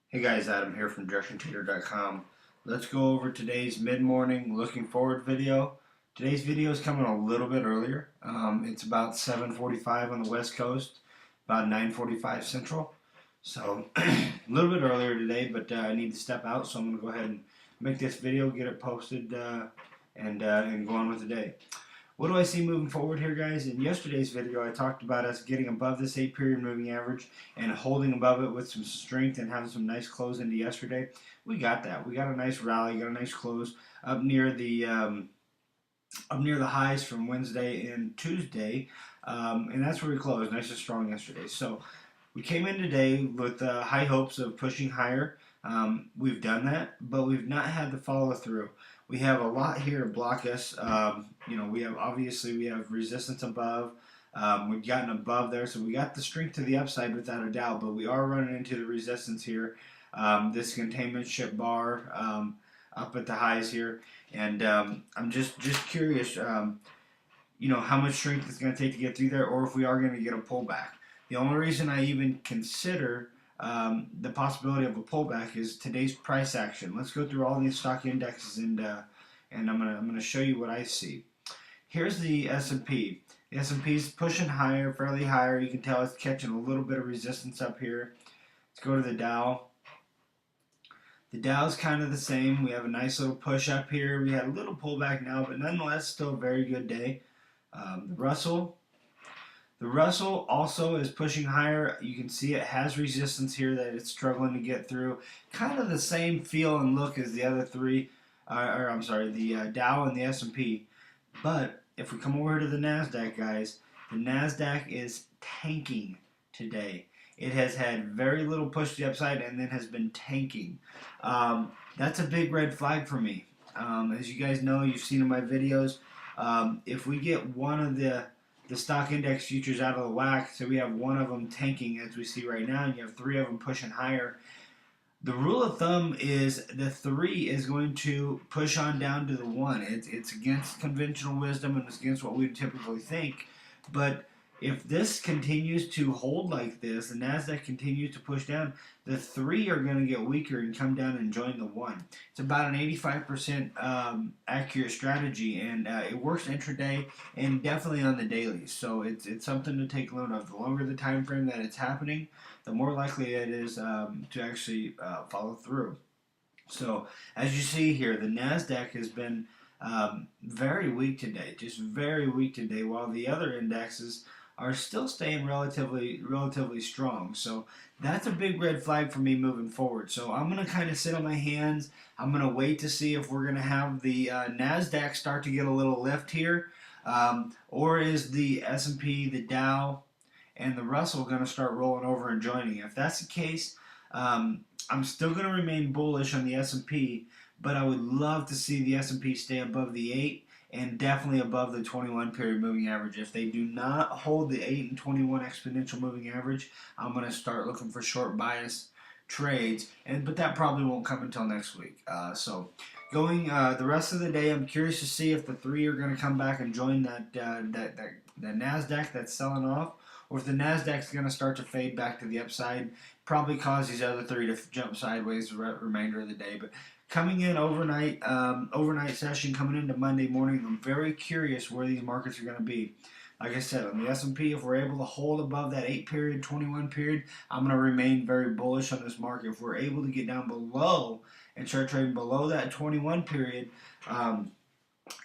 Hey guys, Adam here from DirectionTrader.com. Let's go over today's mid-morning looking forward video. Today's video is coming a little bit earlier. It's about 7:45 on the West Coast, about 9:45 Central. So a little bit earlier today, but I need to step out, so I'm going to go ahead and make this video, get it posted, and go on with the day. What do I see moving forward here, guys? In yesterday's video, I talked about us getting above this 8-period moving average and holding above it with some strength and having some nice close into yesterday. We got that. We got a nice rally, got a nice close up near the highs from Wednesday and Tuesday, and that's where we closed, nice and strong yesterday. So we came in today with high hopes of pushing higher. We've done that, but we've not had the follow through. We have a lot here to block us. We have resistance above. We've gotten above there, so we got the strength to the upside without a doubt. But we are running into the resistance here. This containment ship bar up at the highs here, and I'm just curious. How much strength it's going to take to get through there, or if we are going to get a pullback. The only reason I even consider the possibility of a pullback is today's price action. Let's go through all these stock indexes and I'm gonna show you what I see. Here's the S&P. The S&P is pushing higher, fairly higher. You can tell it's catching a little bit of resistance up here. Let's go to the Dow. The Dow's kind of the same. We have a nice little push up here. We had a little pullback now, but nonetheless, still a very good day. The Russell. The Russell also is pushing higher. You can see it has resistance here that it's struggling to get through. Kind of the same feel and look as the other three, the Dow and the S&P. But if we come over to the Nasdaq, guys, the Nasdaq is tanking today. It has had very little push to the upside and then has been tanking. That's a big red flag for me. As you guys know, you've seen in my videos, if we get one of the stock index futures out of the whack, so we have one of them tanking as we see right now, and you have three of them pushing higher. The rule of thumb is the 3 is going to push on down to the 1. It's against conventional wisdom and it's against what we typically think. But if this continues to hold like this, the Nasdaq continues to push down, the 3 are going to get weaker and come down and join the 1. It's about an 85% accurate strategy, and it works intraday and definitely on the dailies. So it's something to take note of. The longer the time frame that it's happening, the more likely it is to actually follow through. So as you see here, the Nasdaq has been very weak today, just very weak today, while the other indexes are still staying relatively strong. So that's a big red flag for me moving forward. So I'm going to kind of sit on my hands. I'm going to wait to see if we're going to have the Nasdaq start to get a little lift here, or is the S&P, the Dow, and the Russell going to start rolling over and joining. If that's the case, I'm still going to remain bullish on the S&P, but I would love to see the S&P stay above the 8 and definitely above the 21 period moving average. If they do not hold the 8 and 21 exponential moving average, I'm going to start looking for short bias trades, but that probably won't come until next week. So going the rest of the day, I'm curious to see if the 3 are going to come back and join that Nasdaq that's selling off, or if the Nasdaq's going to start to fade back to the upside, probably cause these other 3 to jump sideways the remainder of the day. But coming in overnight session, coming into Monday morning, I'm very curious where these markets are going to be. Like I said, on the S&P, if we're able to hold above that 8 period, 21 period, I'm going to remain very bullish on this market. If we're able to get down below and start trading below that 21 period,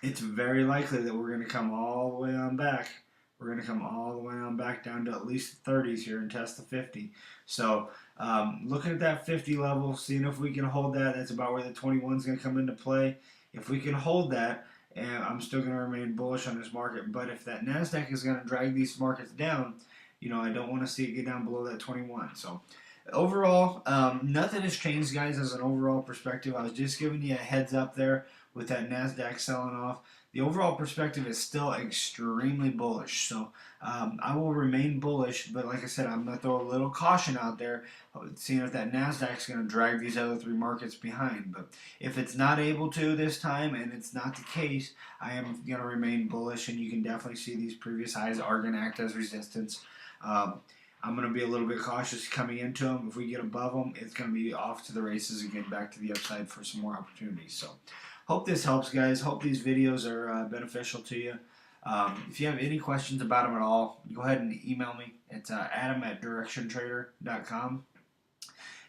it's very likely that we're going to come all the way on back. We're going to come all the way on back down to at least the 30s here and test the 50. So looking at that 50 level, seeing if we can hold that. That's about where the 21 is going to come into play. If we can hold that, and I'm still going to remain bullish on this market. But if that Nasdaq is going to drag these markets down, I don't want to see it get down below that 21. So overall, nothing has changed, guys, as an overall perspective. I was just giving you a heads up there with that Nasdaq selling off. The overall perspective is still extremely bullish. So I will remain bullish, but like I said, I'm going to throw a little caution out there, seeing if that Nasdaq is going to drag these other 3 markets behind. But if it's not able to this time, and it's not the case, I am going to remain bullish, and you can definitely see these previous highs are going to act as resistance. I'm going to be a little bit cautious coming into them. If we get above them, it's going to be off to the races again, back to the upside for some more opportunities. So, hope this helps, guys. Hope these videos are beneficial to you. If you have any questions about them at all, go ahead and email me. It's adam@directiontrader.com.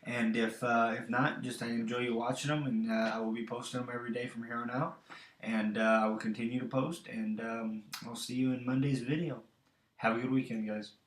And if not, just I enjoy you watching them, and I will be posting them every day from here on out. And I will continue to post, and I'll see you in Monday's video. Have a good weekend, guys.